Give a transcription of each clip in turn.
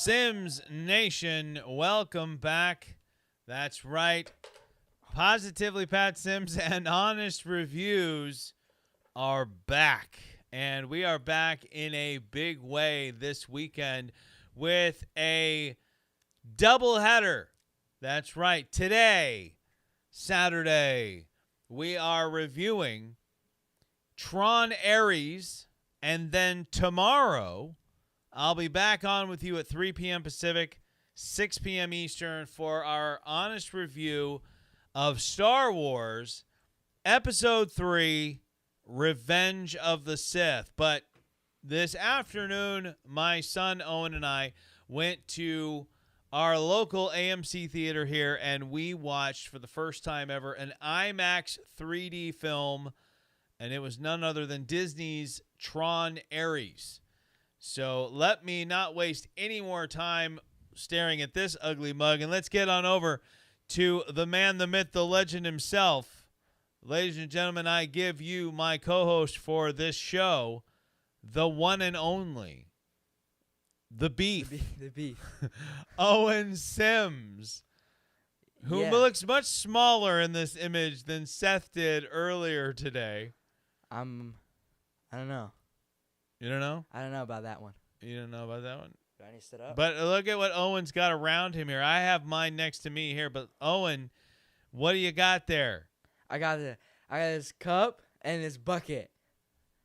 Sims Nation, welcome back. That's right. Positively Pat Sims and Honest Reviews are back. And we are back in a big way this weekend with a doubleheader. That's right. Today, Saturday, we are reviewing Tron Ares, and then tomorrow I'll be back on with you at 3 p.m. Pacific, 6 p.m. Eastern for our honest review of Star Wars Episode 3, Revenge of the Sith. But this afternoon, my son Owen and I went to our local AMC theater here, and we watched for the first time ever an IMAX 3D film, and it was none other than Disney's Tron Ares. So let me not waste any more time staring at this ugly mug, and let's get on over to the man, the myth, the legend himself. Ladies and gentlemen, I give you my co-host for this show, the one and only, the beef. The beef. Owen Sims, who looks much smaller in this image than Seth did earlier today. I don't know. You don't know? I don't know about that one. You don't know about that one? Do I need to sit up? But look at what Owen's got around him here. I have mine next to me here, but Owen, what do you got there? I got this cup and this bucket.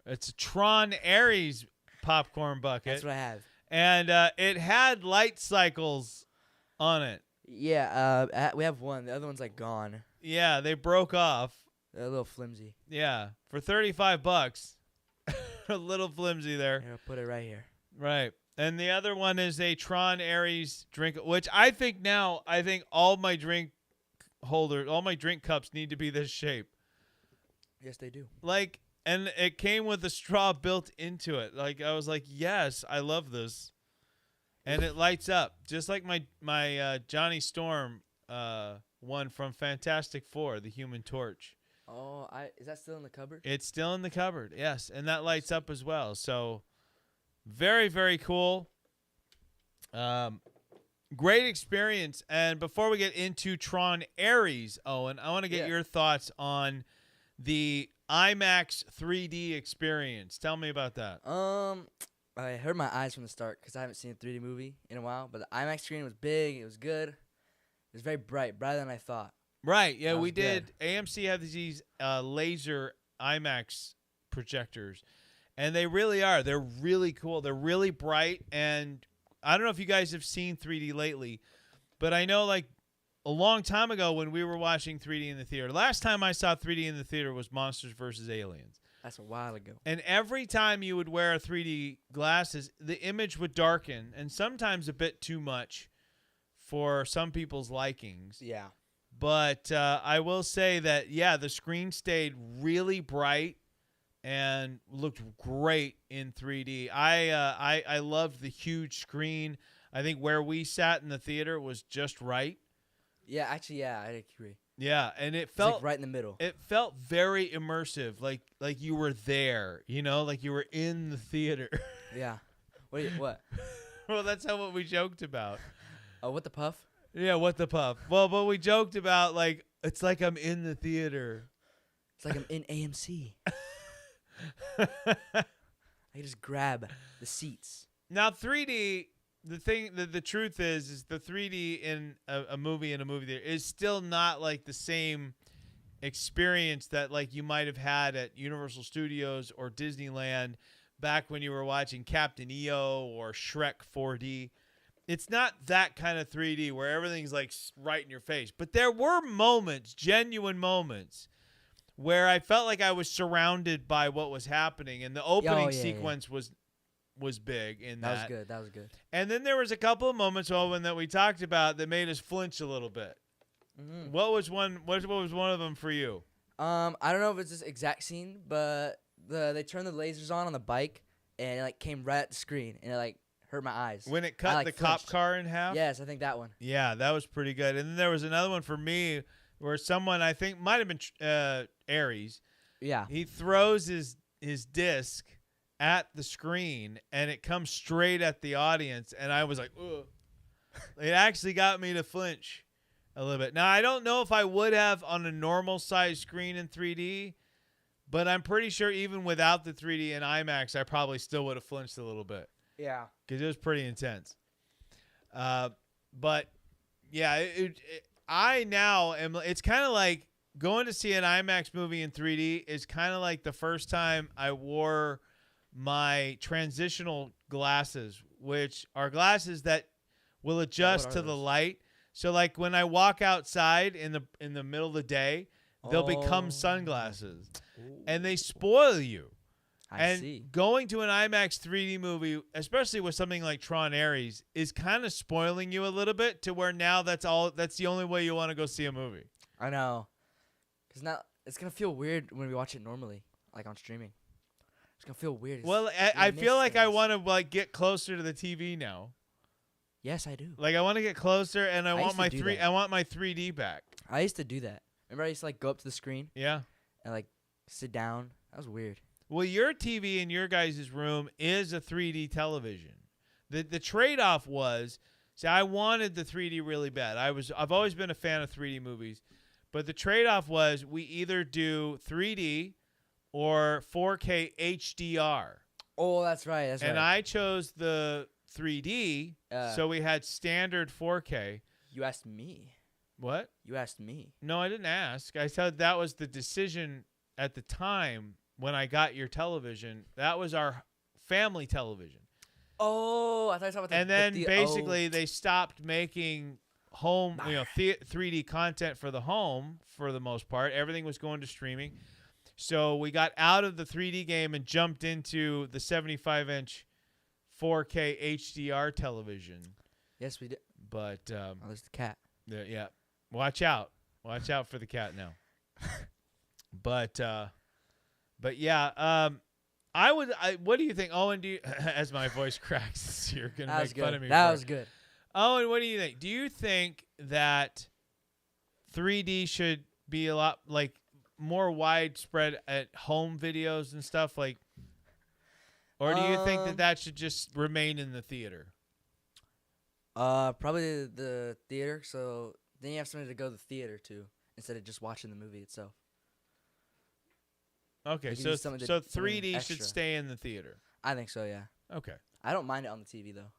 It's a Tron Ares popcorn bucket. That's what I have. And it had light cycles on it. Yeah, we have one. The other one's like gone. Yeah, they broke off. They're a little flimsy. Yeah, for $35. A little flimsy there. Here, I'll put it right here. Right. And the other one is a Tron Ares drink, which I think all my drink holders, all my drink cups need to be this shape. Yes, they do. Like, and it came with a straw built into it. Like, I was like, yes, I love this. And it lights up, just like my Johnny Storm one from Fantastic Four, the Human Torch. Oh, is that still in the cupboard? It's still in the cupboard, yes. And that lights up as well. So, very, very cool. Great experience. And before we get into Tron Ares, Owen, I want to get your thoughts on the IMAX 3D experience. Tell me about that. I hurt my eyes from the start because I haven't seen a 3D movie in a while. But the IMAX screen was big. It was good. It was very brighter than I thought. Right, yeah, we did. AMC had these laser IMAX projectors, and they really are. They're really cool. They're really bright, and I don't know if you guys have seen 3D lately, but I know like a long time ago when we were watching 3D in the theater, last time I saw 3D in the theater was Monsters vs. Aliens. That's a while ago. And every time you would wear 3D glasses, the image would darken, and sometimes a bit too much for some people's likings. Yeah. But I will say that, yeah, the screen stayed really bright and looked great in 3D. I loved the huge screen. I think where we sat in the theater was just right. Yeah, actually, yeah, I agree. Yeah, and it It's felt like right in the middle. It felt very immersive, like you were there, like you were in the theater. Yeah. What? Well, that's what we joked about. Oh, what the puff? Yeah, what the puff? Well, but we joked about, like, it's like I'm in the theater. It's like I'm in AMC. I just grab the seats. Now, 3D, the truth is the 3D in a movie theater is still not, like, the same experience that, like, you might have had at Universal Studios or Disneyland back when you were watching Captain EO or Shrek 4D. It's not that kind of 3D where everything's like right in your face. But there were moments, genuine moments, where I felt like I was surrounded by what was happening. And the opening sequence was big in that. That was good. And then there was a couple of moments, Owen, that we talked about that made us flinch a little bit. Mm-hmm. What was one of them for you? I don't know if it's this exact scene, but they turned the lasers on the bike, and it like came right at the screen, and it like hurt my eyes. When it cut the cop car in half? Yes, I think that one. Yeah, that was pretty good. And then there was another one for me where someone, I think, might have been Ares. Yeah. He throws his disc, at the screen and it comes straight at the audience, and I was like, ugh. It actually got me to flinch a little bit. Now, I don't know if I would have on a normal size screen in 3D, but I'm pretty sure even without the 3D and IMAX, I probably still would have flinched a little bit. Yeah. Because it was pretty intense. But, yeah, I now am – it's kind of like going to see an IMAX movie in 3D is kind of like the first time I wore my transitional glasses, which are glasses that will adjust to the light. So, like, when I walk outside in the middle of the day, they'll become sunglasses. Ooh. And they spoil you. I see. Going to an IMAX 3D movie, especially with something like Tron Ares, is kind of spoiling you a little bit to where now that's the only way you want to go see a movie. I know. Because now it's going to feel weird when we watch it normally, like on streaming. It's going to feel weird. Well, I feel like I want to like get closer to the TV now. Yes, I do. Like I want to get closer, and I want my 3D back. I used to do that. Remember, I used to like go up to the screen. Yeah. And like sit down. That was weird. Well, your TV in your guys' room is a 3D television. The trade-off was, see, I wanted the 3D really bad. I've always been a fan of 3D movies, but the trade-off was we either do 3D or 4K HDR. Oh, that's right. And I chose the 3D, so we had standard 4K. You asked me. What? You asked me. No, I didn't ask. I said that was the decision at the time when I got your television. That was our family television. Oh, I thought you were talking about and then basically they stopped making home, 3D content for the home for the most part. Everything was going to streaming. So we got out of the 3D game and jumped into the 75-inch 4K HDR television. Yes, we did. But there's the cat. Yeah. Watch out for the cat now. But yeah, what do you think, Owen? As my voice cracks, you're gonna make fun of me. That was good. Owen, what do you think? Do you think that 3D should be a lot like more widespread at home videos and stuff like, or do you think that should just remain in the theater? Probably the theater. So then you have something to go to the theater to instead of just watching the movie itself. Okay, so 3D should stay in the theater. I think so, yeah. Okay. I don't mind it on the TV though.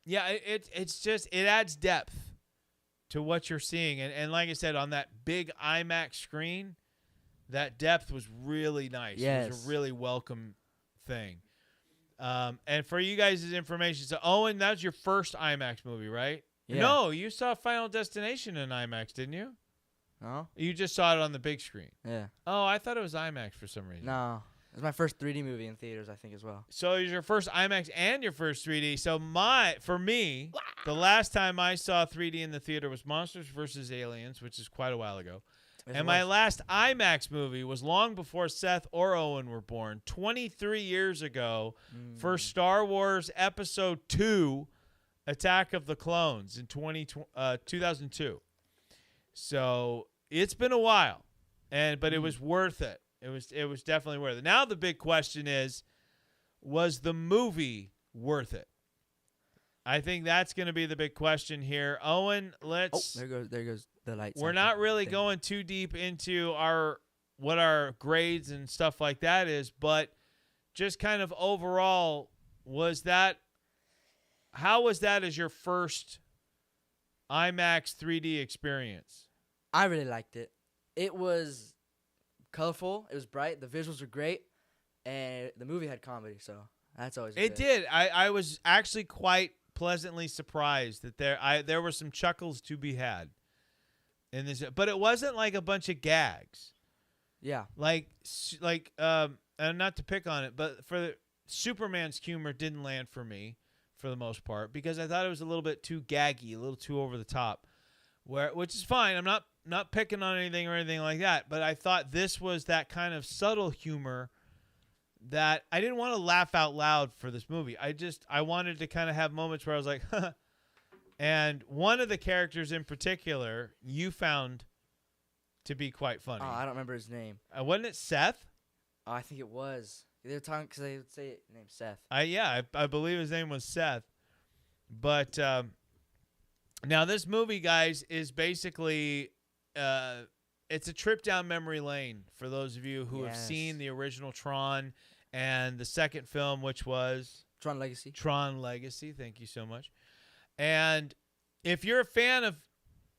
Yeah, it's just it adds depth to what you're seeing, and like I said, on that big IMAX screen, that depth was really nice. Yes. It was a really welcome thing. And for you guys' information, so Owen, that was your first IMAX movie, right? Yeah. No, you saw Final Destination in IMAX, didn't you? No. You just saw it on the big screen. Yeah. Oh, I thought it was IMAX for some reason. No. It was my first 3D movie in theaters, I think, as well. So it was your first IMAX and your first 3D. So for me, the last time I saw 3D in the theater was Monsters vs. Aliens, which is quite a while ago. My last IMAX movie was long before Seth or Owen were born, 23 years ago, for Star Wars Episode 2, Attack of the Clones in 2002. So it's been a while, but it was worth it. It was definitely worth it. Now the big question is, was the movie worth it? I think that's going to be the big question here. Owen, let's. Oh, there goes the light. We're not really going too deep into what our grades and stuff like that is, but just kind of overall, how was that as your first IMAX 3D experience? I really liked it. It was colorful. It was bright. The visuals were great, and the movie had comedy, so that's always good. It did. I was actually quite pleasantly surprised that there were some chuckles to be had in this, but it wasn't like a bunch of gags. Yeah. Like and not to pick on it, but for Superman's humor didn't land for me for the most part because I thought it was a little bit too gaggy, a little too over the top. Which is fine. I'm not picking on anything or anything like that, but I thought this was that kind of subtle humor that I didn't want to laugh out loud for this movie. I wanted to kind of have moments where I was like, huh. And one of the characters in particular you found to be quite funny. Oh, I don't remember his name. Wasn't it Seth? Oh, I think it was. They're talking because they would say his name's Seth. I believe his name was Seth. But now this movie, guys, is basically it's a trip down memory lane for those of you who have seen the original Tron and the second film, which was Tron Legacy. Tron Legacy. Thank you so much. And if you're a fan of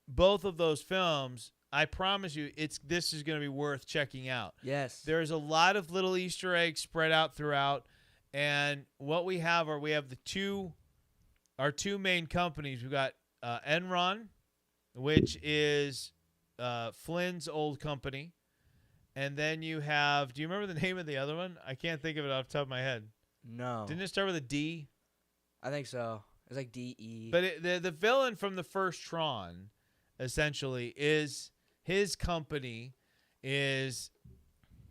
both of those films, I promise you, this is going to be worth checking out. Yes. There's a lot of little Easter eggs spread out throughout, and what we have our two main companies. We've got Enron, which is Flynn's old company, and then you have. Do you remember the name of the other one? I can't think of it off the top of my head. No. Didn't it start with a D? I think so. It's like D-E. But the villain from the first Tron, essentially, is his company is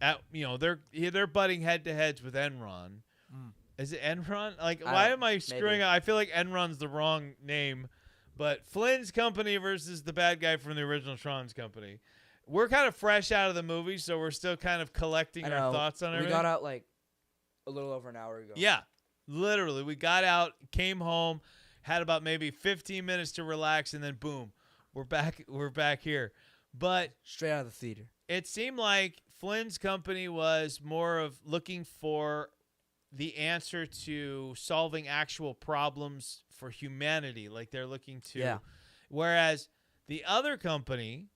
at they're butting head to heads with Enron. Is it Enron? Like, why am I screwing up? I feel like Enron's the wrong name, but Flynn's company versus the bad guy from the original Tron's company. We're kind of fresh out of the movie, so we're still kind of collecting our thoughts on everything. We got out like a little over an hour ago. Yeah, literally, we got out, came home, had about maybe 15 minutes to relax, and then boom, we're back. We're back here. But straight out of the theater. It seemed like Flynn's company was more of looking for the answer to solving actual problems for humanity, like they're looking to. Yeah. Whereas the other company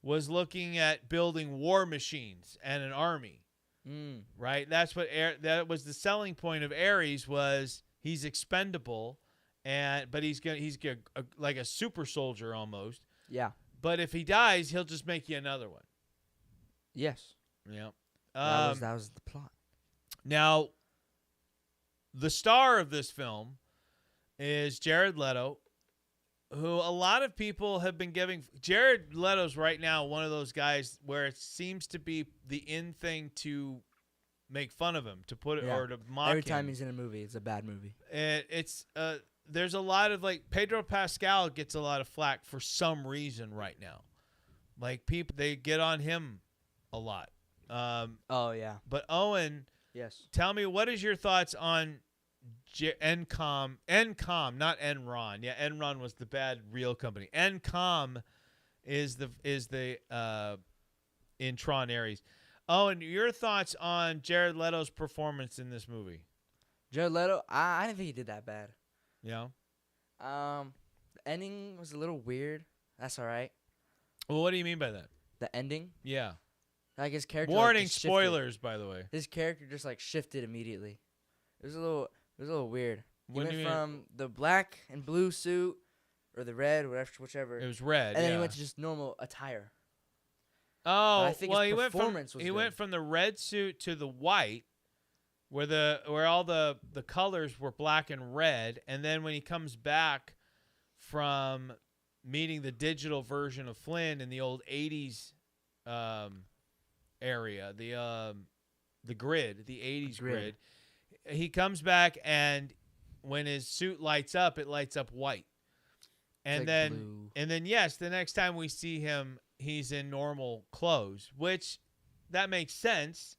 was looking at building war machines and an army. Right? That's what that was the selling point of Ares, was he's expendable, but he's like a super soldier almost. Yeah. But if he dies, he'll just make you another one. Yes. Yeah. That was the plot. Now, the star of this film is Jared Leto, who a lot of people have been giving. Jared Leto's right now one of those guys where it seems to be the in thing to make fun of him, to put it or to mock him. Every time he's in a movie, it's a bad movie. There's a lot of, like, Pedro Pascal gets a lot of flack for some reason right now. Like, people, they get on him a lot. Oh, yeah. But Owen, yes. Tell me, what is your thoughts on Encom, not Enron. Yeah, Enron was the bad real company. Encom is the in Tron Ares. Owen, your thoughts on Jared Leto's performance in this movie? Jared Leto, I didn't think he did that bad. Yeah. The ending was a little weird. That's all right. Well, what do you mean by that? The ending? Yeah. Like his character. Warning, just spoilers, by the way. His character just like shifted immediately. It was a little weird. He went from the black and blue suit, or the red, whichever. It was red. And then he went to just normal attire. Oh, I think well, his performance was he good. went from the red suit to the white, where all the colors were black and red, and then when he comes back from meeting the digital version of Flynn in the old 80s area, the grid, the 80s grid, he comes back, and when his suit lights up, it lights up white. And then yes, the next time we see him, he's in normal clothes, which that makes sense.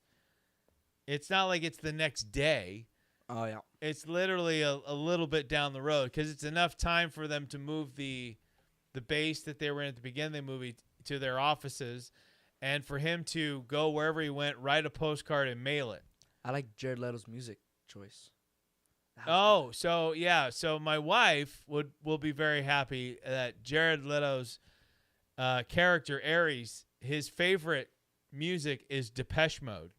It's not like it's the next day. Oh, yeah. It's literally a little bit down the road, because it's enough time for them to move the base that they were in at the beginning of the movie to their offices, and for him to go wherever he went, write a postcard and mail it. I like Jared Leto's music choice. So my wife will be very happy that Jared Leto's character Ares, his favorite music is Depeche Mode.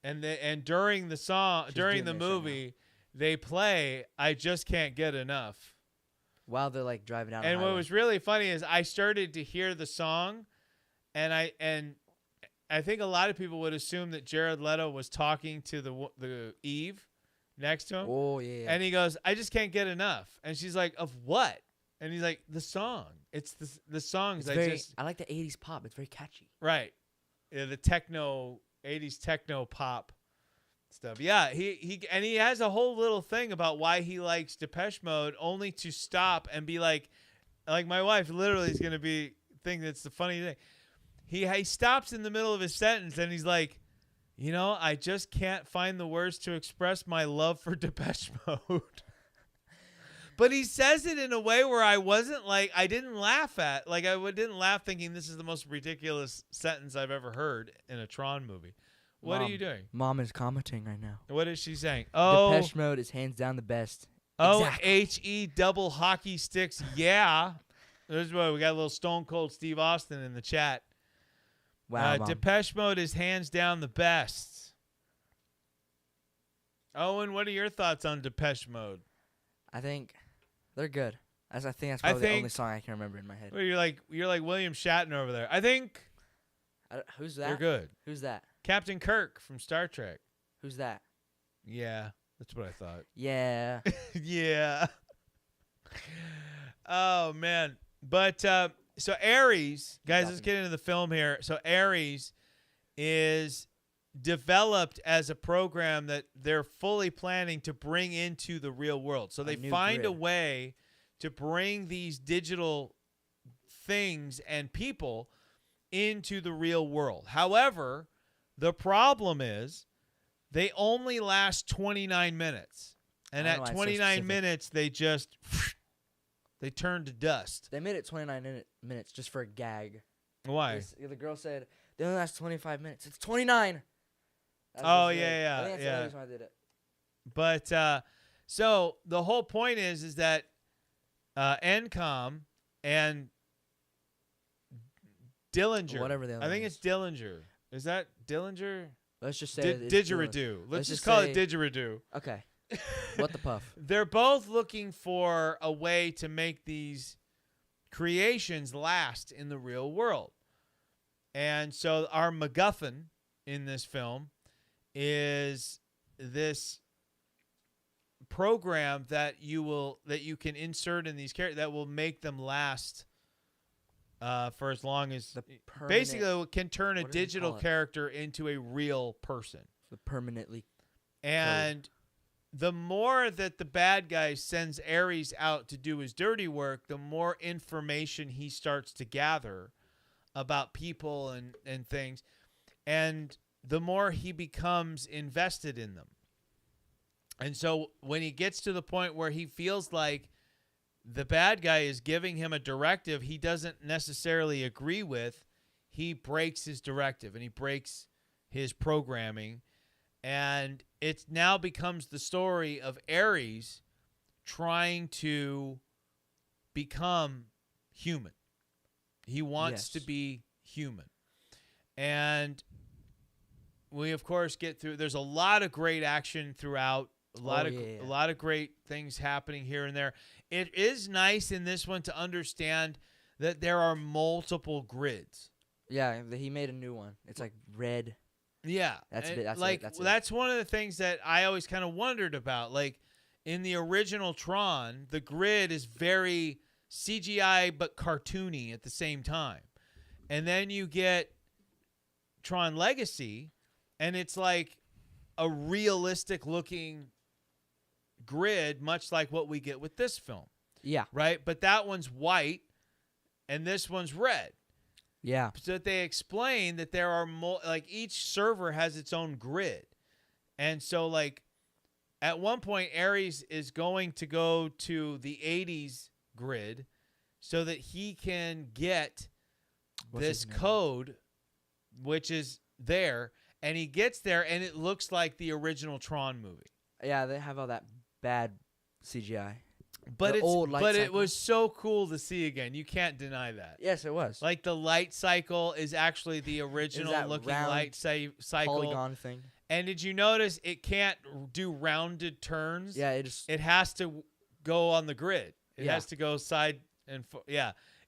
And during the movie, they play "I Just Can't Get Enough" while they're like driving down. And what was really funny is I started to hear the song, and I think a lot of people would assume that Jared Leto was talking to the Eve next to him. Oh yeah. And he goes, "I just can't get enough," and she's like, "Of what?" And he's like, "The song. It's the songs. I like the 80s pop. It's very catchy." Right. Yeah, the 80s techno pop stuff. Yeah, he has a whole little thing about why he likes Depeche Mode, only to stop and be like my wife literally is going to think that's the funny thing. He stops in the middle of his sentence and he's like, I just can't find the words to express my love for Depeche Mode. But he says it in a way where I didn't laugh at. Like, didn't laugh thinking this is the most ridiculous sentence I've ever heard in a Tron movie. What are you doing? Mom is commenting right now. What is she saying? Oh, Depeche Mode is hands down the best. Oh, Exactly. HE double hockey sticks. Yeah. There's what we got a little Stone Cold Steve Austin in the chat. Wow, Mom. Depeche Mode is hands down the best. Owen, what are your thoughts on Depeche Mode? I think they're good. I think that's probably the only song I can remember in my head. Well, you're like William Shatner over there. I think who's that? they're good. Who's that? Captain Kirk from Star Trek. Who's that? Yeah, that's what I thought. Yeah. Yeah. Oh man, but so Ares, guys, let's get into the film here. So Ares is developed as a program that they're fully planning to bring into the real world. So they find a way to bring these digital things and people into the real world. However, the problem is they only last 29 minutes. And at 29 minutes, they turn to dust. They made it 29 minutes just for a gag. Why? The girl said, they only last 25 minutes. It's 29. Oh, yeah. I think that's the reason why I did it. But, so the whole point is that Encom and Dillinger. Whatever the other I think one it's Dillinger. Is that Dillinger? Let's just say Didgeridoo. Let's just call it Didgeridoo. Okay. What the puff? They're both looking for a way to make these creations last in the real world. And so our MacGuffin in this film is this program that you can insert in these characters that will make them last for as long as basically can turn a digital character into a real person. The permanently. And the more that the bad guy sends Ares out to do his dirty work, the more information he starts to gather about people and things. And the more he becomes invested in them. And so when he gets to the point where he feels like the bad guy is giving him a directive he doesn't necessarily agree with, he breaks his directive and he breaks his programming. And it now becomes the story of Ares trying to become human. He wants to be human. And we, of course, get through. There's a lot of great action throughout. A lot of great things happening here and there. It is nice in this one to understand that there are multiple grids. Yeah, he made a new one. It's like red. Yeah. That's one of the things that I always kind of wondered about. Like in the original Tron, the grid is very CGI but cartoony at the same time. And then you get Tron Legacy, and it's like a realistic looking grid, much like what we get with this film. Yeah. Right? But that one's white, and this one's red. Yeah. So that they explain that there are each server has its own grid. And so like at one point Ares is going to go to the 80s grid so that he can get this code which is there, and he gets there and it looks like the original Tron movie. Yeah, they have all that bad CGI. But it was so cool to see again. You can't deny that. Yes, it was. Like the light cycle is actually the original looking light cycle. Polygon thing. And did you notice it can't do rounded turns? Yeah, it has to go on the grid. It has to go side and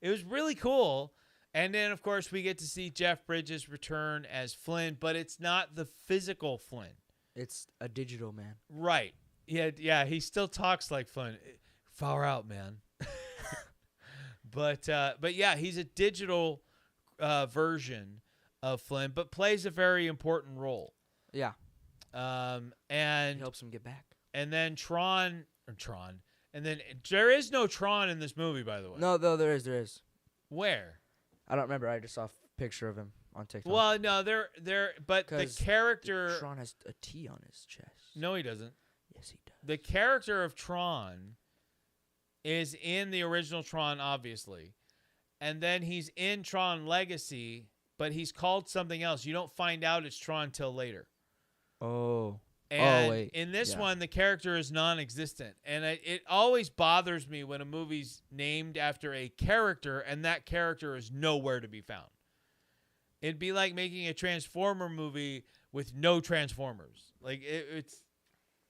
it was really cool. And then of course we get to see Jeff Bridges return as Flynn, but it's not the physical Flynn. It's a digital man. Right. Yeah, he still talks like Flynn. Far out, man. But yeah, he's a digital version of Flynn, but plays a very important role. Yeah. And it helps him get back. And then Tron, and then there is no Tron in this movie, by the way. No, though there is. Where? I don't remember. I just saw a picture of him. on TikTok. Well, no, but the 'Cause character. Tron has a T on his chest. No, he doesn't. Yes, he does. The character of Tron is in the original Tron, obviously, and then he's in Tron Legacy, but he's called something else. You don't find out it's Tron till later. Oh. And wait. in this Yeah. one, the character is non-existent. And it always bothers me when a movie's named after a character and that character is nowhere to be found. It'd be like making a Transformer movie with no Transformers. Like, it's...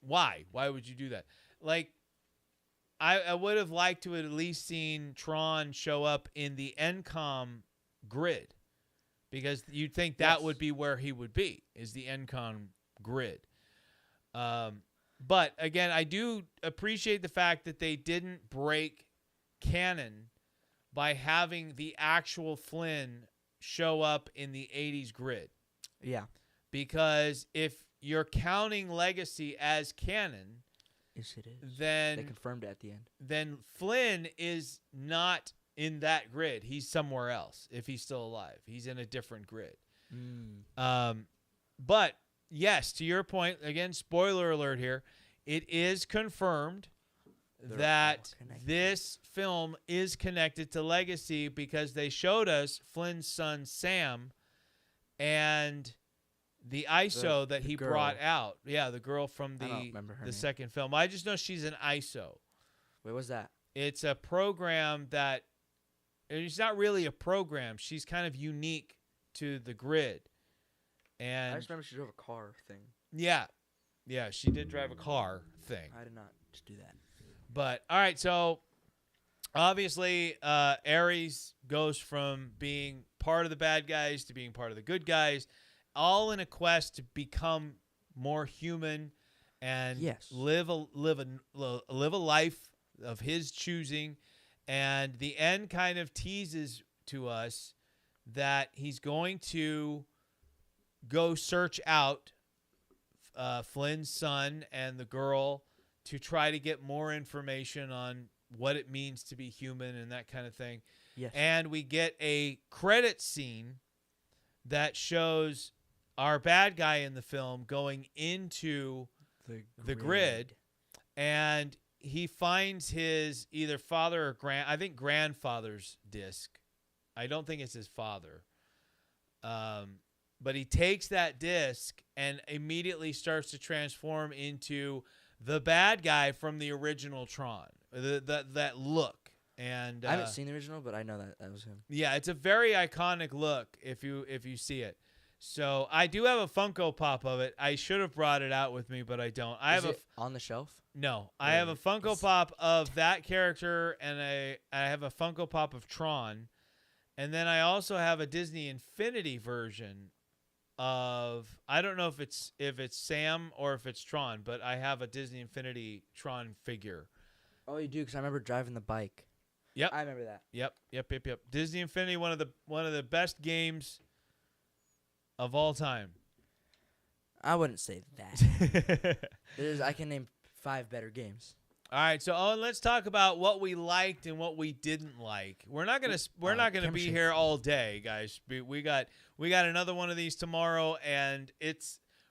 Why? Why would you do that? Like, I would have liked to have at least seen Tron show up in the NCOM grid. Because you'd think that would be where he would be, is the NCOM grid. But again, I do appreciate the fact that they didn't break canon by having the actual Flynn show up in the 80s grid. Yeah. Because if you're counting Legacy as canon, Yes, it is. then They confirmed it at the end. then Flynn is not in that grid. He's somewhere else if he's still alive. He's in a different grid. But yes, to your point, again, spoiler alert here, it is confirmed that this film is connected to Legacy because they showed us Flynn's son Sam and the ISO that he brought out. Yeah, the girl from I don't remember her the name. second film. I just know she's an ISO. Wait, what's that? It's a program that it's not really a program. She's kind of unique to the grid. And I just remember she drove a car thing. yeah, she did drive a car thing. I did not just do that. But all right, so obviously Ares goes from being part of the bad guys to being part of the good guys, all in a quest to become more human and live a life of his choosing. And the end kind of teases to us that he's going to go search out Flynn's son and the girl to try to get more information on what it means to be human and that kind of thing. Yes. And we get a credit scene that shows our bad guy in the film going into the grid, and he finds his either father or grandfather's disc. I don't think it's his father. But he takes that disc and immediately starts to transform into the bad guy from the original Tron. That look. And I haven't seen the original, but I know that was him. Yeah, it's a very iconic look if you see it. So I do have a Funko Pop of it. I should have brought it out with me, but I don't. Is it on the shelf? No, I have a Funko Pop of that character, and I have a Funko Pop of Tron, and then I also have a Disney Infinity version of, I don't know if it's Sam or if it's Tron, but I have a Disney Infinity Tron figure. Oh, you do, because I remember driving the bike. Yep, I remember that. Yep. Disney Infinity, one of the best games of all time. I wouldn't say that. I can name 5 better games. All right, so Owen, let's talk about what we liked and what we didn't like. We're not gonna be here all day, guys. We got another one of these tomorrow, and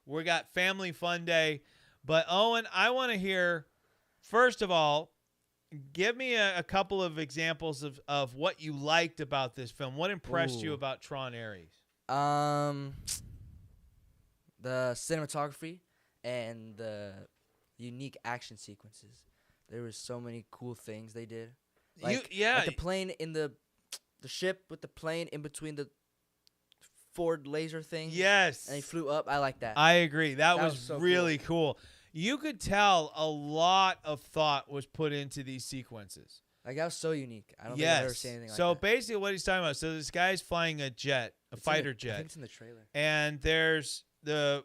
we got family fun day. But Owen, I want to hear, first of all, give me a couple of examples of what you liked about this film. What impressed you about Tron Ares? The cinematography and the unique action sequences. There was so many cool things they did. Like the plane in the ship with the plane in between the Ford laser thing. Yes. And he flew up. I like that. I agree. That was so really cool. You could tell a lot of thought was put into these sequences. Like, that was so unique. I don't think I've ever seen anything like that. So basically what he's talking about, so this guy's flying a jet, fighter jet. I think it's in the trailer. And there's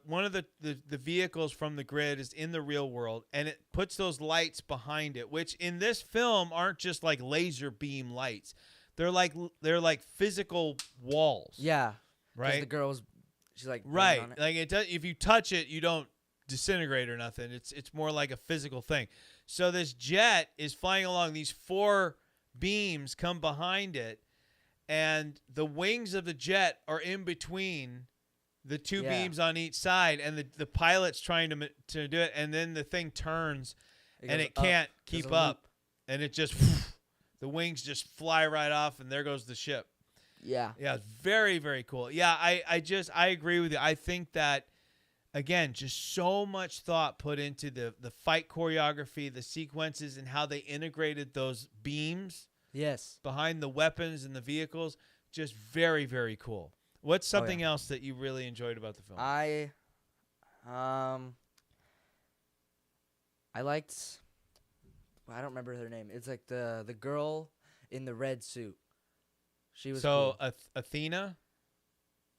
one of the vehicles from the grid is in the real world, and it puts those lights behind it, which in this film aren't just like laser beam lights. They're like physical walls. Yeah. Right. The girl's, she's like right. on it. Like it does. If you touch it, you don't disintegrate or nothing. It's more like a physical thing. So this jet is flying along. These 4 beams come behind it, and the wings of the jet are in between the two beams on each side, and the pilot's trying to do it, and then the thing turns, and it can't keep up, and it just the wings just fly right off, and there goes the ship. Yeah. Yeah, it's very, very cool. Yeah, I agree with you. I think that, again, just so much thought put into the fight choreography, the sequences, and how they integrated those beams behind the weapons and the vehicles. Just very, very cool. What's something else that you really enjoyed about the film? I liked, I don't remember her name. It's like the girl in the red suit. She was cool. Athena?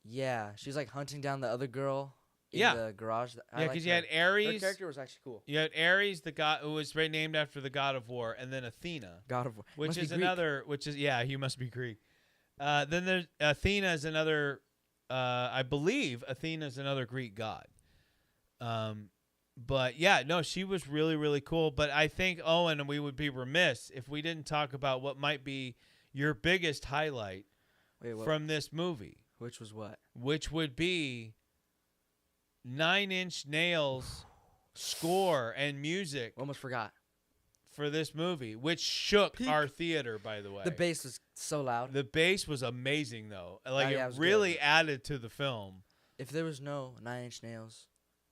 Yeah, she's like hunting down the other girl in the garage. Yeah, because you had Ares. Her character was actually cool. You had Ares, the god who was named after the god of war, and then Athena. God of war. Which is another, you must be Greek. Then there's Athena is another, I believe Athena is another Greek god. But yeah, no, she was really, really cool. But I think, Owen, we would be remiss if we didn't talk about what might be your biggest highlight from this movie. Which was what? Which would be 9 Inch Nails' score and music. Almost forgot. For this movie, which shook our theater, by the way. The bass was so loud. The bass was amazing, though. Like, it really added to the film. If there was no 9 Inch Nails,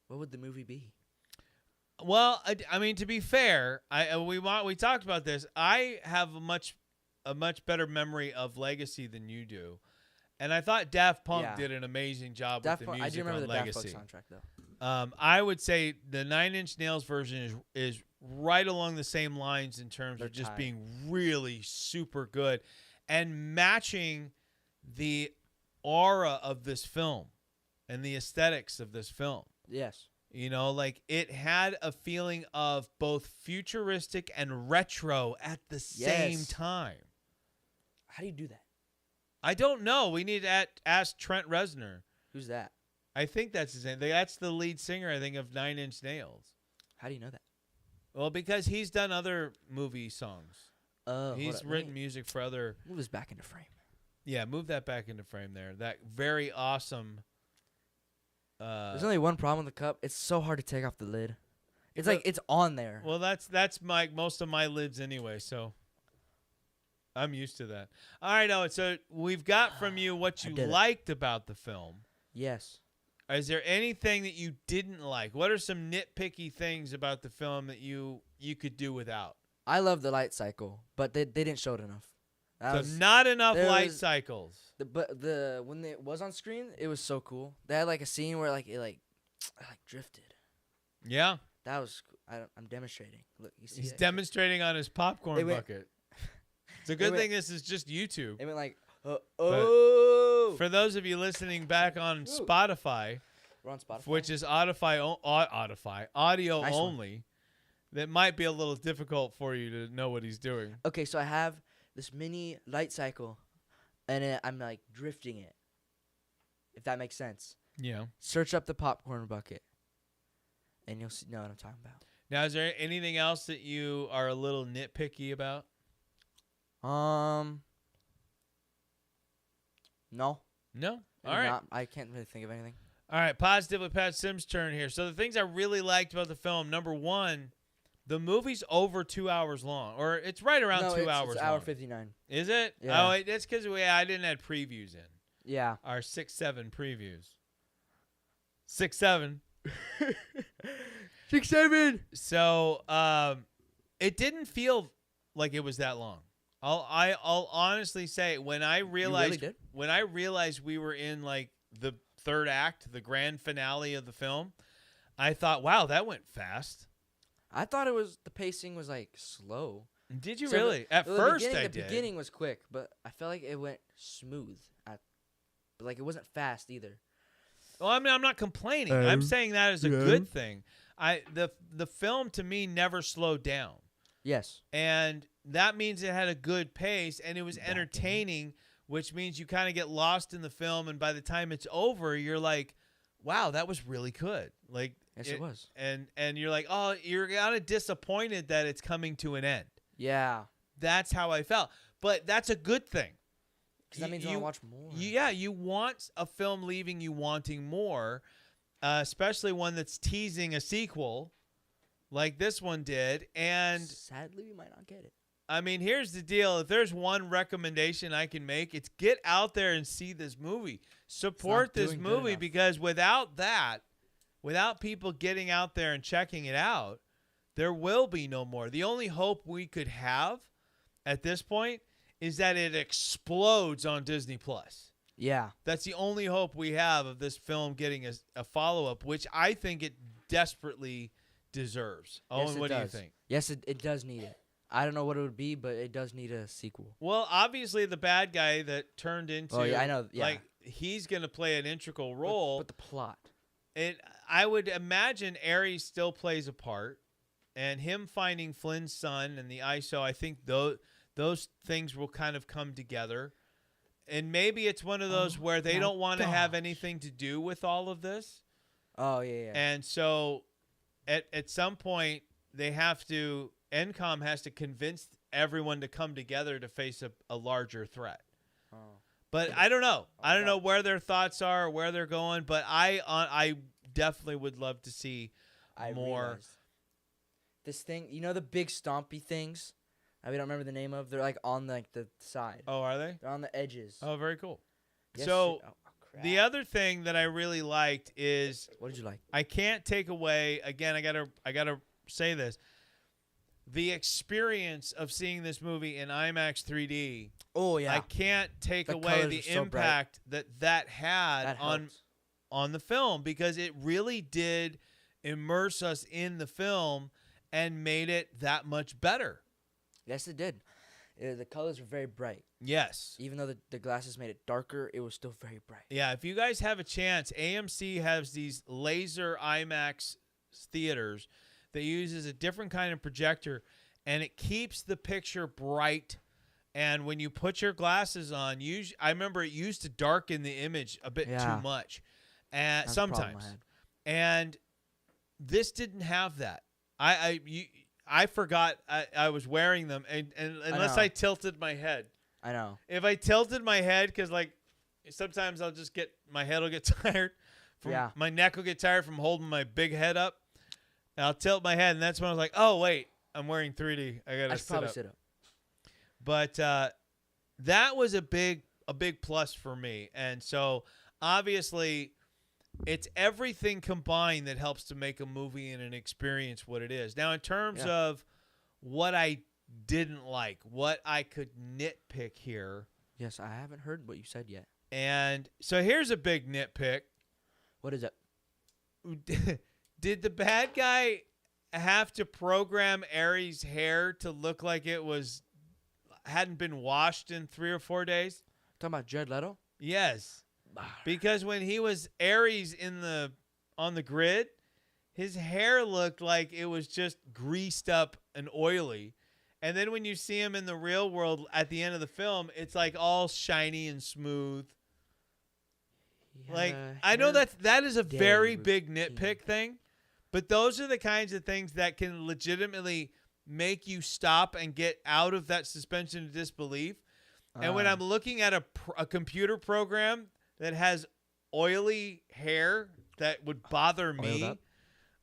what would the movie be? Well, I mean, to be fair, we talked about this. I have a much better memory of Legacy than you do, and I thought Daft Punk did an amazing job with the music on Legacy. I do remember the Daft Punk soundtrack, though. I would say the 9 Inch Nails version is right along the same lines in terms of just being really super good and matching the aura of this film and the aesthetics of this film. Yes. You know, like it had a feeling of both futuristic and retro at the same time. How do you do that? I don't know. We need to ask Trent Reznor. Who's that? I think that's his name. That's the lead singer, I think, of 9 Inch Nails. How do you know that? Well, because he's done other movie songs. He's written music for other... Move this back into frame. Yeah, move that back into frame there. That very awesome... There's only one problem with the cup. It's so hard to take off the lid. It's like it's on there. Well, that's most of my lids anyway, so I'm used to that. All right, Owen, so we've got from you what you liked about the film. Yes. Is there anything that you didn't like? What are some nitpicky things about the film that you could do without? I love the light cycle, but they didn't show it enough. Not enough light cycles. But when it was on screen, it was so cool. They had like a scene where it drifted. Yeah. That was I'm demonstrating. Look, you see He's demonstrating on his popcorn bucket. It's a good thing this is just YouTube. It went like for those of you listening back on Spotify, we're on Spotify, which is audio nice only. One. That might be a little difficult for you to know what he's doing. Okay, so I have this mini light cycle, and I'm like drifting it. If that makes sense. Yeah. Search up the popcorn bucket, and you'll know what I'm talking about. Now, is there anything else that you are a little nitpicky about? No. No? All right. I can't really think of anything. All right, positively Pat Sims' turn here. So the things I really liked about the film, number one, the movie's over 2 hours long, or it's right around 2 hours it's long. hour 59. Is it? Yeah. Oh, that's because I didn't add previews in. Yeah. Our 6-7 previews. 6-7. 6-7. So it didn't feel like it was that long. I'll honestly say when I realized we were in like the third act, the grand finale of the film, I thought, wow, that went fast. I thought the pacing was like slow. Did you really? At first I did. The beginning was quick, but I felt like it went smooth. But like it wasn't fast either. Well, I mean, I'm not complaining. I'm saying that as a good thing. The film to me never slowed down. Yes. And that means it had a good pace and it was entertaining, which means you kind of get lost in the film, and by the time it's over, you're like, wow, that was really good. Like, yes, it was. And you're like, oh, you're kind of disappointed that it's coming to an end. Yeah. That's how I felt. But that's a good thing. Because that means you want to watch more. Yeah, you want a film leaving you wanting more, especially one that's teasing a sequel like this one did. And sadly, we might not get it. I mean, here's the deal. If there's one recommendation I can make, it's get out there and see this movie. Support this movie, because without that, without people getting out there and checking it out, there will be no more. The only hope we could have at this point is that it explodes on Disney+. Yeah. That's the only hope we have of this film getting a follow-up, which I think it desperately deserves. Owen, what do you think? Yes, it does need it. I don't know what it would be, but it does need a sequel. Well, obviously the bad guy that turned into, I know, like, he's going to play an integral role. But the plot. I would imagine Ares still plays a part, and him finding Flynn's son and the ISO, I think those things will kind of come together. And maybe it's one of those where they don't want to have anything to do with all of this. Oh, yeah. And so at some point, they have to, NCOM has to convince everyone to come together to face a larger threat. Oh. But I don't know. I don't know where their thoughts are or where they're going, but I definitely would love to see more. This thing, you know the big stompy things? I don't remember the name of. They're like on the side. Oh, are they? They're on the edges. Oh, very cool. Yes, so the other thing that I really liked is, what did you like? I can't take away, again, I gotta say this. The experience of seeing this movie in IMAX 3D. Oh, yeah. I can't take away the impact that had on the film, because it really did immerse us in the film and made it that much better. Yes, it did. The colors were very bright. Yes. Even though the glasses made it darker, it was still very bright. Yeah, if you guys have a chance, AMC has these laser IMAX theaters that uses a different kind of projector, and it keeps the picture bright. And when you put your glasses on, I remember it used to darken the image a bit too much, and sometimes. And this didn't have that. I forgot I was wearing them, and unless I tilted my head. I know. If I tilted my head, because like sometimes I'll just my head will get tired. My neck will get tired from holding my big head up. And I'll tilt my head, and that's when I was like, oh, wait, I'm wearing 3D. I got to sit up. But that was a big plus for me. And so, obviously, it's everything combined that helps to make a movie and an experience what it is. Now, in terms of what I didn't like, what I could nitpick here. Yes, I haven't heard what you said yet. And so here's a big nitpick. What is it? Did the bad guy have to program Ares' hair to look like it hadn't been washed in 3 or 4 days? Talking about Jared Leto? Yes. Because when he was Ares on the grid, his hair looked like it was just greased up and oily. And then when you see him in the real world at the end of the film, it's like all shiny and smooth. Like, I know that is a very big nitpick thing, but those are the kinds of things that can legitimately make you stop and get out of that suspension of disbelief. And when I'm looking at a computer program that has oily hair that would bother me,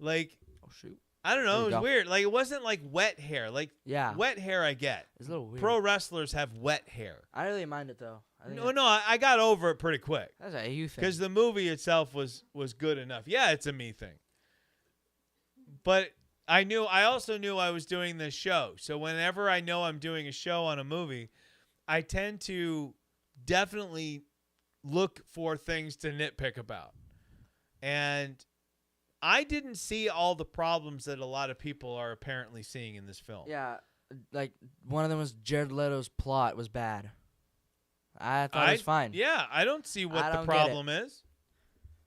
like, oh shoot, I don't know, it was weird. Like, it wasn't like wet hair. Like, wet hair I get. It's a little weird. Pro wrestlers have wet hair. I really mind it though. I got over it pretty quick. That's a you thing. Because the movie itself was good enough. Yeah, it's a me thing. But I also knew I was doing this show. So whenever I know I'm doing a show on a movie, I tend to definitely look for things to nitpick about. And I didn't see all the problems that a lot of people are apparently seeing in this film. Yeah, like one of them was Jared Leto's plot was bad. I thought it was fine. Yeah, I don't see what the problem is.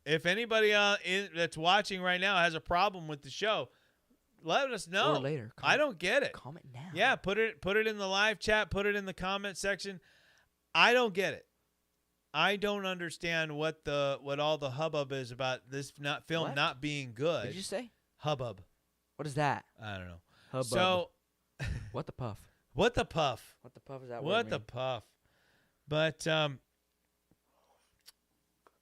If anybody that's watching right now has a problem with the show, let us know. Or later. I don't get it. Comment now. Yeah, put it in the live chat. Put it in the comment section. I don't get it. I don't understand what all the hubbub is about this film not being good. What did you say? Hubbub. What is that? I don't know. Hubbub. So, what the puff? What the puff? What the puff is that? What the puff? But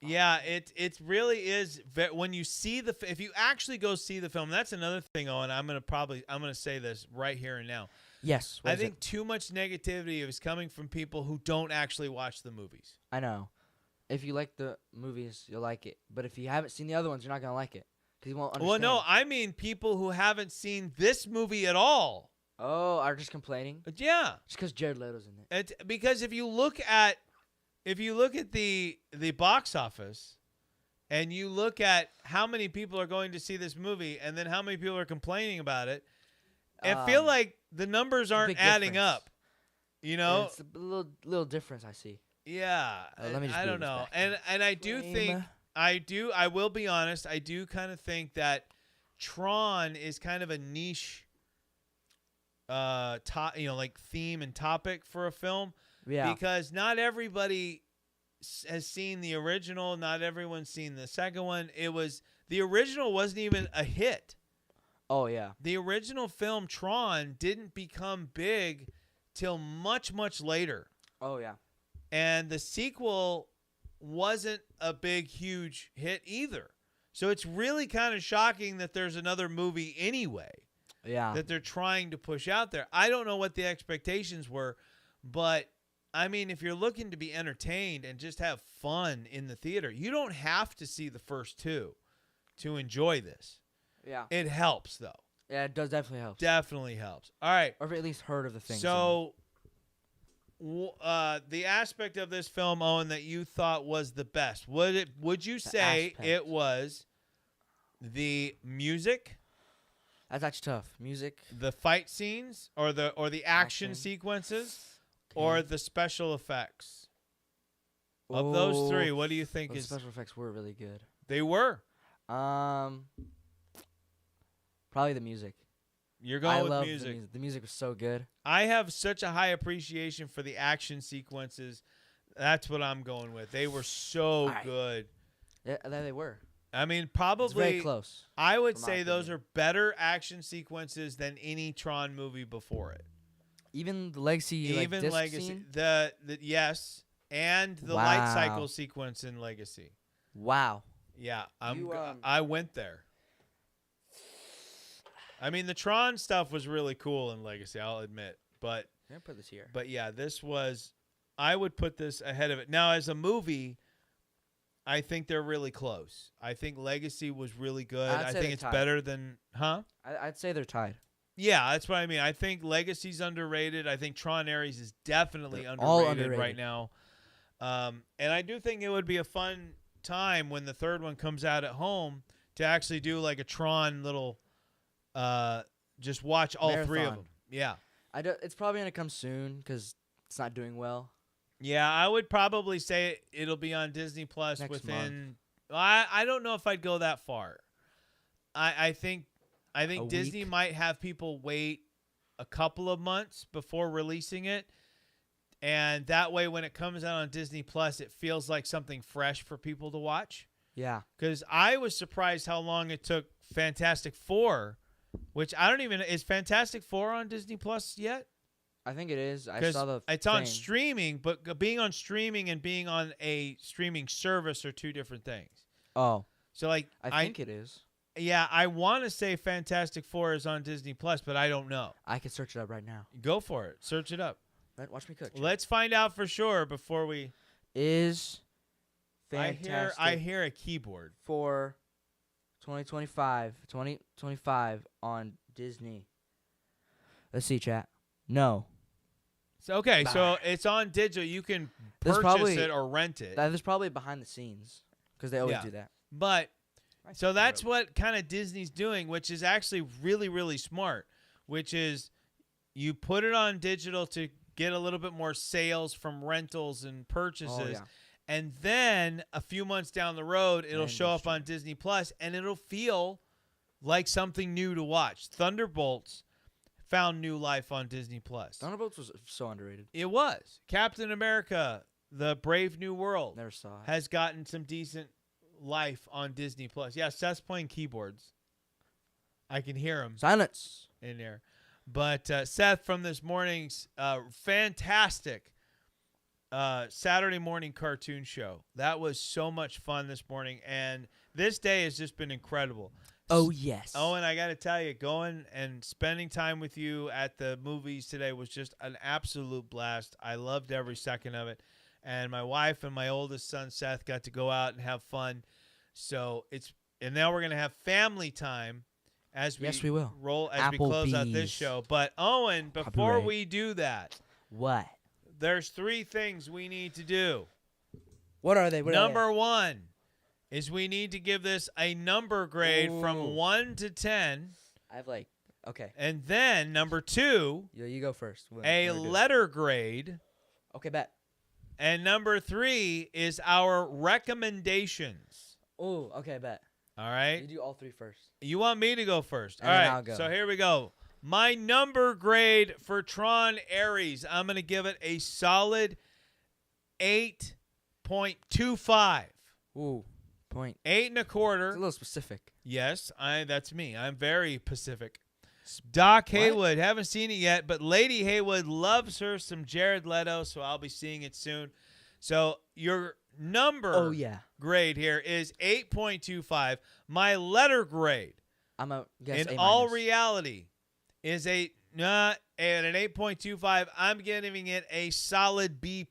yeah, it really is. When you see if you actually go see the film, that's another thing, Owen. I'm gonna say this right here and now. Yes. I think too much negativity is coming from people who don't actually watch the movies. I know. If you like the movies, you'll like it. But if you haven't seen the other ones, you're not gonna like it because you won't understand. Well, no, I mean people who haven't seen this movie at all. Oh, are just complaining? Yeah. Just because Jared Leto's in it. Because if you look at the box office and you look at how many people are going to see this movie and then how many people are complaining about it, I feel like the numbers aren't adding up. You know? It's a little difference I see. Yeah. Let me just I don't know. And I do think I will be honest, I do kind of think that Tron is kind of a niche like theme and topic for a film. Yeah. Because not everybody has seen the original, not everyone's seen the second one. The original wasn't even a hit. Oh yeah. The original film Tron didn't become big till much, much later. Oh yeah. And the sequel wasn't a big, huge hit either. So it's really kind of shocking that there's another movie anyway. Yeah. That they're trying to push out there. I don't know what the expectations were, but I mean, if you're looking to be entertained and just have fun in the theater, you don't have to see the first two to enjoy this. Yeah. It helps, though. Yeah, it does definitely help. Definitely helps. All right. Or at least heard of the thing. So, the aspect of this film, Owen, that you thought was the best, would you say it was the music? That's actually tough. Music, the fight scenes, or the action sequences, or the special effects? Of those three, what do you think is? The special effects were really good. They were. Probably the music. You're going with music. The music was so good. I have such a high appreciation for the action sequences. That's what I'm going with. They were so good. Yeah, they were. I mean, probably it's very close. I would say those are better action sequences than any Tron movie before it. Even the Legacy, Scene? The yes, and the light cycle sequence in Legacy. Wow. Yeah, I went there. I mean, the Tron stuff was really cool in Legacy, I'll admit. But I'm gonna put this here. But yeah, I would put this ahead of it. Now, as a movie, I think they're really close. I think Legacy was really good. I think it's better than, I'd say they're tied. Yeah, that's what I mean. I think Legacy's underrated. I think Tron Ares is definitely underrated right now. And I do think it would be a fun time when the third one comes out at home to actually do like a Tron little, just watch all Marathon. three of them. Yeah. It's probably going to come soon because it's not doing well. Yeah, I would probably say it'll be on Disney Plus within. I don't know if I'd go that far. I think Disney might have people wait a couple of months before releasing it, and that way when it comes out on Disney Plus, it feels like something fresh for people to watch. Yeah, because I was surprised how long it took Fantastic Four, which I don't even is Fantastic Four on Disney Plus yet? I think it is. I saw the it's on streaming, but being on streaming and being on a streaming service are two different things. Oh. So like I think it is. Yeah, I want to say Fantastic Four is on Disney Plus, but I don't know. I can search it up right now. Go for it. Search it up. Watch me cook. Let's find out for sure before we is Fantastic I hear a keyboard for 2025 on Disney. Let's see, chat. No. So so it's on digital. You can purchase it or rent it. There's probably behind the scenes because they always do that. But so that's what kind of Disney's doing, which is actually really, really smart, which is you put it on digital to get a little bit more sales from rentals and purchases. Oh, yeah. And then a few months down the road, it'll show up on Disney Plus, and it'll feel like something new to watch. Thunderbolts found new life on Disney Plus. Thunderbolts was so underrated. It was. Captain America, The Brave New World, never saw it, has gotten some decent life on Disney Plus. Yeah, Seth's playing keyboards. I can hear him. Silence in there. But Seth, from this morning's fantastic Saturday morning cartoon show. That was so much fun this morning, and this day has just been incredible. Oh, yes. Owen, I got to tell you, going and spending time with you at the movies today was just an absolute blast. I loved every second of it, and my wife and my oldest son, Seth, got to go out and have fun. And now we're going to have family time as we will. we close out this show. But, Owen, before we do that. What? There's 3 things we need to do. What are they? Number 1 is we need to give this a number grade from 1 to 10. Okay. And then number 2. Yeah, you go first. A letter grade. Okay, bet. And number 3 is our recommendations. Oh, okay, bet. All right. You do all 3 first. You want me to go first? And all right. I'll go. So here we go. My number grade for Tron Ares, I'm going to give it a solid 8.25. Ooh, point. 8 1/4. It's a little specific. Yes, that's me. I'm very Pacific. Doc Haywood, haven't seen it yet, but Lady Haywood loves her some Jared Leto, so I'll be seeing it soon. So your number grade here is 8.25. My letter grade, I'm a guess in all reality, is at an 8.25. I'm giving it a solid B+.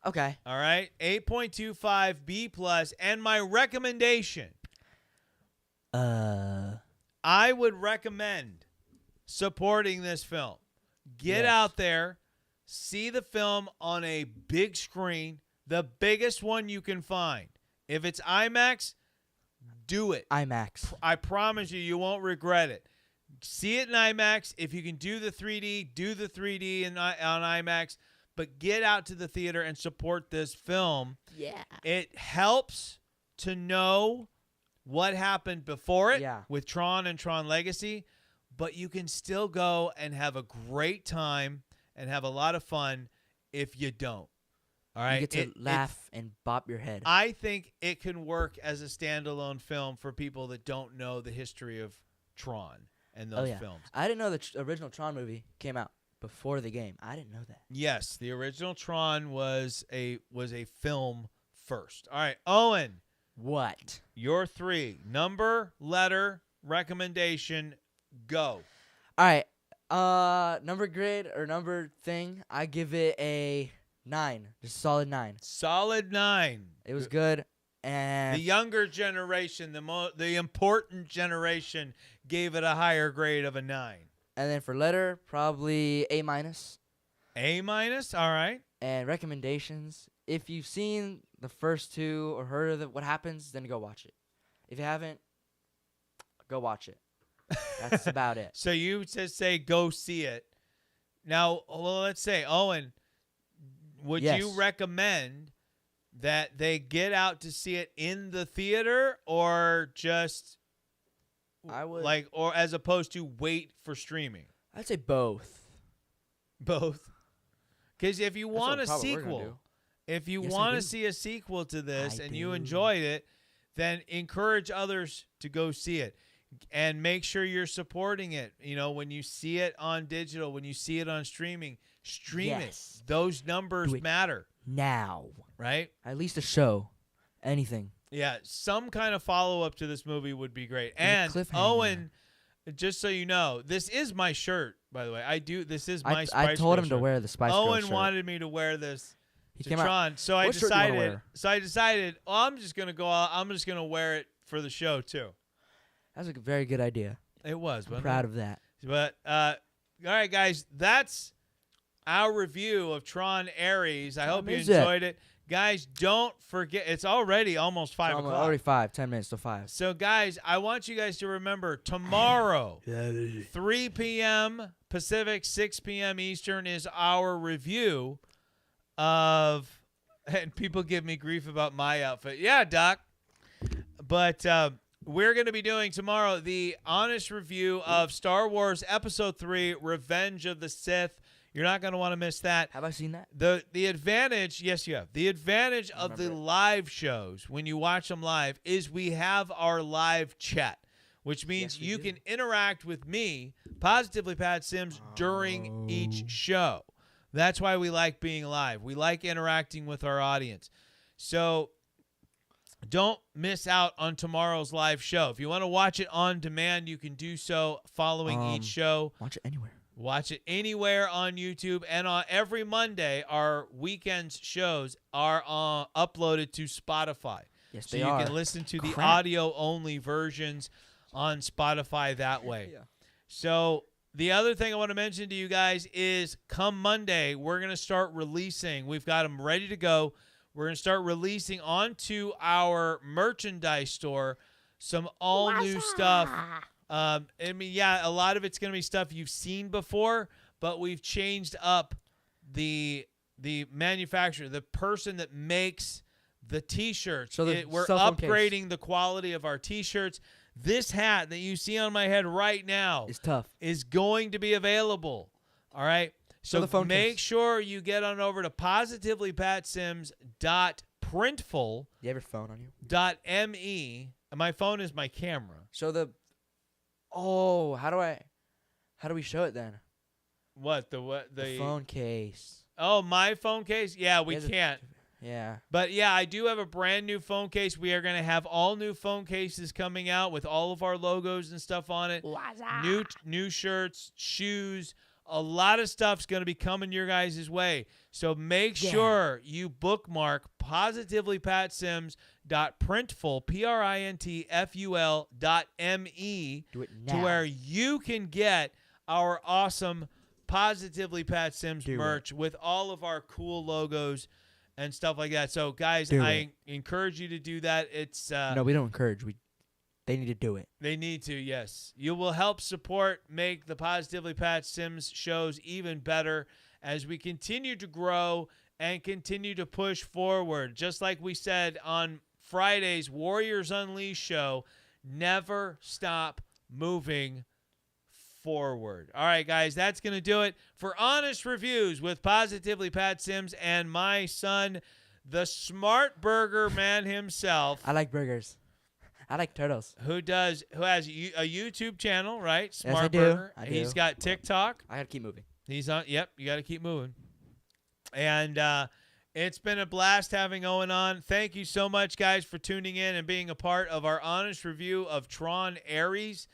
Okay. All right, 8.25 B+, and my recommendation. I would recommend supporting this film. Get out there, see the film on a big screen, the biggest one you can find. If it's IMAX, do it. IMAX. I promise you won't regret it. See it in IMAX. If you can do the 3D, do the 3D on IMAX. But get out to the theater and support this film. Yeah. It helps to know what happened before it with Tron and Tron Legacy, but you can still go and have a great time and have a lot of fun if you don't. All right? You get to laugh and bop your head. I think it can work as a standalone film for people that don't know the history of Tron and those films. I didn't know the original Tron movie came out before the game. I didn't know that. Yes, the original Tron was a film first. All right, Owen. What? Your 3. Number, letter, recommendation, go. All right. Number grade or number thing, I give it a 9. Just a solid 9. Solid 9. It was good. And the younger generation, the important generation, gave it a higher grade of a 9. And then for letter, probably A-. A-? All right. And recommendations, if you've seen the first 2 or heard of what happens, then go watch it. If you haven't, go watch it. That's about it. So you just say go see it. Now, let's say, Owen, would you recommend that they get out to see it in the theater or just or as opposed to wait for streaming? I'd say both. Both. Because if you want a sequel, if you want to see a sequel to this and you enjoyed it, then encourage others to go see it. And make sure you're supporting it. You know, when you see it on digital, when you see it on streaming, stream it. Those numbers matter. Now. Right? At least a show. Anything. Yeah, some kind of follow-up to this movie would be great. And Owen, just so you know, this is my shirt, by the way. This is my Spice Girl I told him shirt. to wear the Spice Girl Owen shirt. wanted me to wear this to came Tron, out. so I What shirt do you wanna wear? decided, I'm just going to wear it for the show too. That's a very good idea. It was. I'm proud of that. But all right, guys, that's our review of Tron Ares. I hope you enjoyed it. Guys, don't forget, it's already almost 5 o'clock. Already 5, 10 minutes to 5. So, guys, I want you guys to remember tomorrow, 3 p.m. Pacific, 6 p.m. Eastern is our review of, and people give me grief about my outfit. Yeah, Doc. But we're going to be doing tomorrow the honest review of Star Wars Episode 3, Revenge of the Sith. You're not going to want to miss that. Have I seen that? The advantage, yes, you have. The advantage of the live shows, when you watch them live, is we have our live chat, which means you can interact with me, Positively Pat Sims, during each show. That's why we like being live. We like interacting with our audience. So don't miss out on tomorrow's live show. If you want to watch it on demand, you can do so following each show. Watch it anywhere. Watch it anywhere on YouTube. And on every Monday, our weekend's shows are uploaded to Spotify. Yes, so they you are. can listen to the audio-only versions on Spotify that way. Yeah. So the other thing I want to mention to you guys is come Monday, we're going to start releasing. We've got them ready to go. We're going to start releasing onto our merchandise store some all-new stuff. I mean, yeah, a lot of it's going to be stuff you've seen before, but we've changed up the manufacturer, the person that makes the T-shirts. So we're upgrading the quality of our T-shirts. This hat that you see on my head right now is going to be available. All right? So make sure you get on over to positivelypatsims.printful. You have your phone on you? .me. My phone is my camera. So how do we show it then? What? The phone case. Oh, my phone case? Yeah, we can't. Yeah. But yeah, I do have a brand new phone case. We are going to have all new phone cases coming out with all of our logos and stuff on it. New shirts, shoes. A lot of stuff's going to be coming your guys' way. So make sure you bookmark positivelypatsims.printful, printful.me Do it now. to where you can get our awesome Positively Pat Sims merch with all of our cool logos and stuff like that. So, guys, I encourage you to do that. It's no, we don't encourage. They need to do it. They need to, yes. You will help make the Positively Pat Sims shows even better as we continue to grow and continue to push forward. Just like we said on Friday's Warriors Unleashed show, never stop moving forward. All right, guys, that's going to do it for Honest Reviews with Positively Pat Sims and my son, the Smart Burger Man himself. I like burgers. I like turtles. Who has a YouTube channel, right? Smart yes, I Burger. do. He's got TikTok. I got to keep moving. He's on. Yep, you got to keep moving. And it's been a blast having Owen on. Thank you so much, guys, for tuning in and being a part of our honest review of Tron Ares.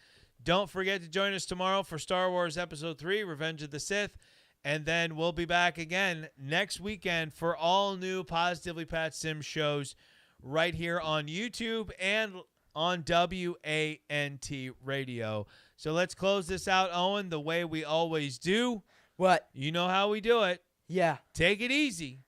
Don't forget to join us tomorrow for Star Wars Episode 3, Revenge of the Sith. And then we'll be back again next weekend for all new Positively Pat Sims shows right here on YouTube and on WANT Radio. So let's close this out, Owen, the way we always do. What? You know how we do it. Yeah. Take it easy.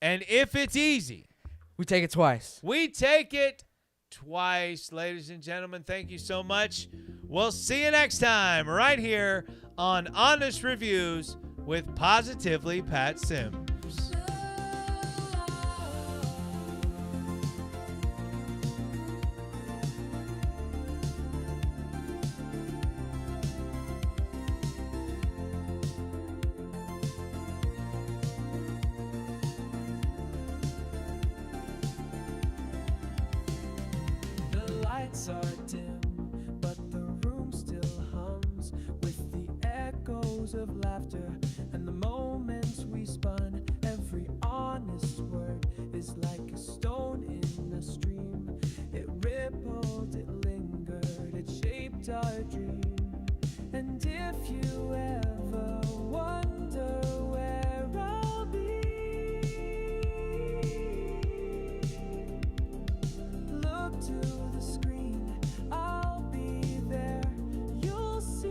And if it's easy, we take it twice. We take it twice. Ladies and gentlemen, thank you so much. We'll see you next time right here on Honest Reviews with Positively Pat Sims. Are dim, but the room still hums with the echoes of laughter and the moments we spun. Every honest word is like a stone in a stream. It rippled, it lingered, it shaped our dream. And if you ever wonder where I'll be, look to the screen. I'll be there, you'll see.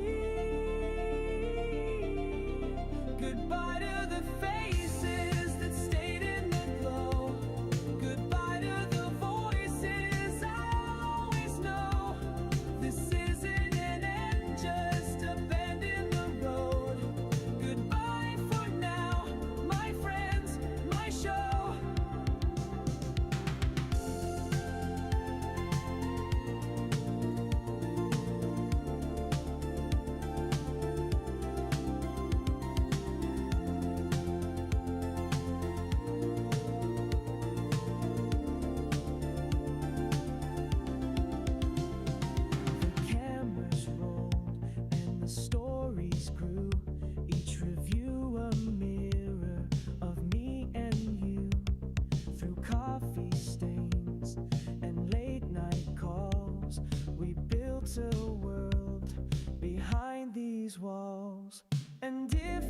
these walls. And if